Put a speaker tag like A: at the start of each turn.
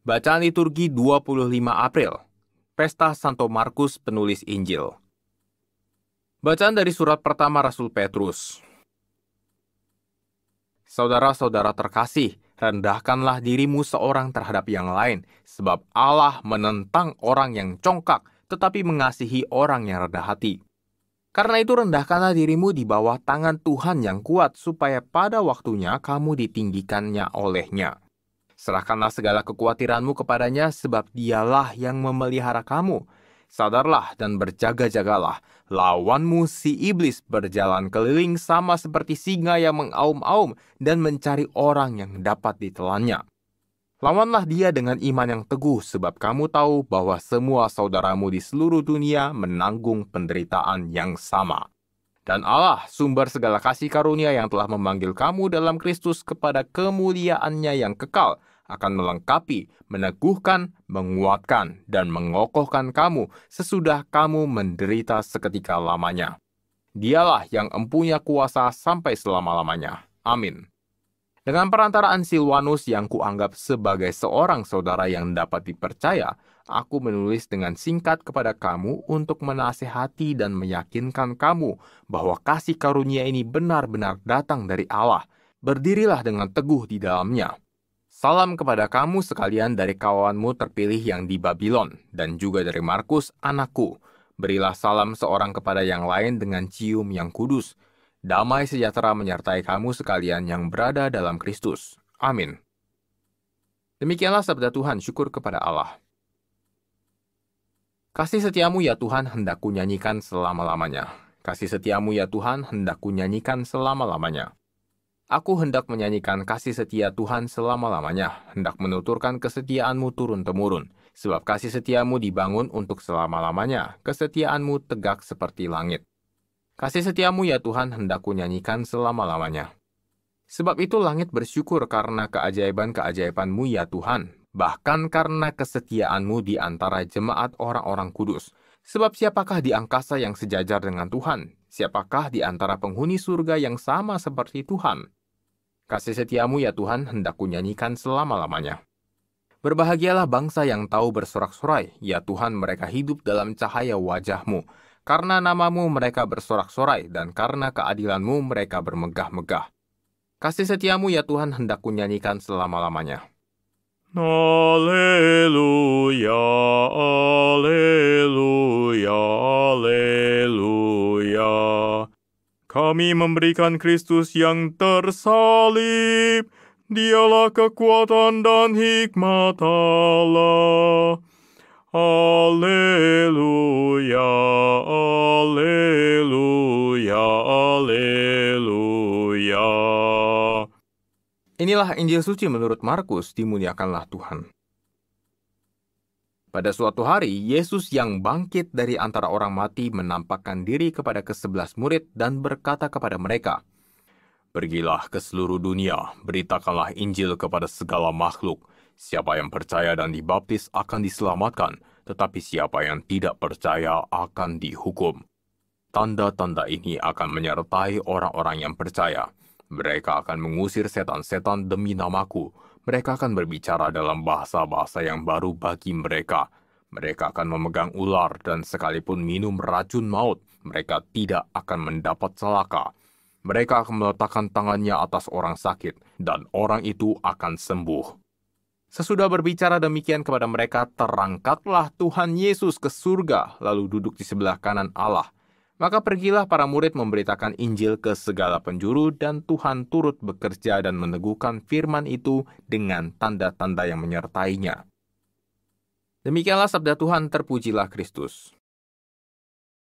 A: Bacaan liturgi 25 April, Pesta Santo Markus penulis Injil. Bacaan dari surat pertama Rasul Petrus. Saudara-saudara terkasih, rendahkanlah dirimu seorang terhadap yang lain, sebab Allah menentang orang yang congkak, tetapi mengasihi orang yang rendah hati. Karena itu rendahkanlah dirimu di bawah tangan Tuhan yang kuat, supaya pada waktunya kamu ditinggikannya olehnya. Serahkanlah segala kekhawatiranmu kepadanya, sebab dialah yang memelihara kamu. Sadarlah dan berjaga-jagalah. Lawanmu si iblis berjalan keliling sama seperti singa yang mengaum-aum dan mencari orang yang dapat ditelannya. Lawanlah dia dengan iman yang teguh, sebab kamu tahu bahwa semua saudaramu di seluruh dunia menanggung penderitaan yang sama. Dan Allah, sumber segala kasih karunia yang telah memanggil kamu dalam Kristus kepada kemuliaannya yang kekal, akan melengkapi, meneguhkan, menguatkan, dan mengokohkan kamu sesudah kamu menderita seketika lamanya. Dialah yang empunya kuasa sampai selama-lamanya. Amin. Dengan perantaraan Silwanus yang kuanggap sebagai seorang saudara yang dapat dipercaya, aku menulis dengan singkat kepada kamu untuk menasehati dan meyakinkan kamu bahwa kasih karunia ini benar-benar datang dari Allah. Berdirilah dengan teguh di dalamnya. Salam kepada kamu sekalian dari kawanmu terpilih yang di Babylon, dan juga dari Markus, anakku. Berilah salam seorang kepada yang lain dengan cium yang kudus. Damai sejahtera menyertai kamu sekalian yang berada dalam Kristus. Amin. Demikianlah sabda Tuhan, syukur kepada Allah. Kasih setiamu ya Tuhan hendak kunyanyikan selama-lamanya. Kasih setiamu ya Tuhan hendak kunyanyikan selama-lamanya. Aku hendak menyanyikan kasih setia Tuhan selama-lamanya, hendak menuturkan kesetiaanmu turun-temurun, sebab kasih setiamu dibangun untuk selama-lamanya, kesetiaanmu tegak seperti langit. Kasih setiamu ya Tuhan hendak kunyanyikan selama-lamanya. Sebab itu langit bersyukur karena keajaiban-keajaibanmu ya Tuhan, bahkan karena kesetiaanmu di antara jemaat orang-orang kudus. Sebab siapakah di angkasa yang sejajar dengan Tuhan? Siapakah di antara penghuni surga yang sama seperti Tuhan? Kasih setiamu ya Tuhan hendak kunyanyikan selama-lamanya. Berbahagialah bangsa yang tahu bersorak-sorai, ya Tuhan mereka hidup dalam cahaya wajah-Mu. Karena namamu mereka bersorak-sorai, dan karena keadilanmu mereka bermegah-megah. Kasih setiamu ya Tuhan hendak kunyanyikan selama-lamanya.
B: Haleluya, haleluya, haleluya. Kami memberikan Kristus yang tersalib, dialah kekuatan dan hikmat Allah. Haleluya, haleluya, haleluya.
A: Inilah Injil suci menurut Markus, dimuliakanlah Tuhan. Pada suatu hari, Yesus yang bangkit dari antara orang mati menampakkan diri kepada ke-11 murid dan berkata kepada mereka, "Pergilah ke seluruh dunia, beritakanlah Injil kepada segala makhluk. Siapa yang percaya dan dibaptis akan diselamatkan, tetapi siapa yang tidak percaya akan dihukum. Tanda-tanda ini akan menyertai orang-orang yang percaya. Mereka akan mengusir setan-setan demi namaku. Mereka akan berbicara dalam bahasa-bahasa yang baru bagi mereka. Mereka akan memegang ular dan sekalipun minum racun maut, mereka tidak akan mendapat celaka. Mereka akan meletakkan tangannya atas orang sakit, dan orang itu akan sembuh." Sesudah berbicara demikian kepada mereka, terangkatlah Tuhan Yesus ke surga, lalu duduk di sebelah kanan Allah. Maka pergilah para murid memberitakan Injil ke segala penjuru, dan Tuhan turut bekerja dan meneguhkan firman itu dengan tanda-tanda yang menyertainya. Demikianlah sabda Tuhan, terpujilah Kristus.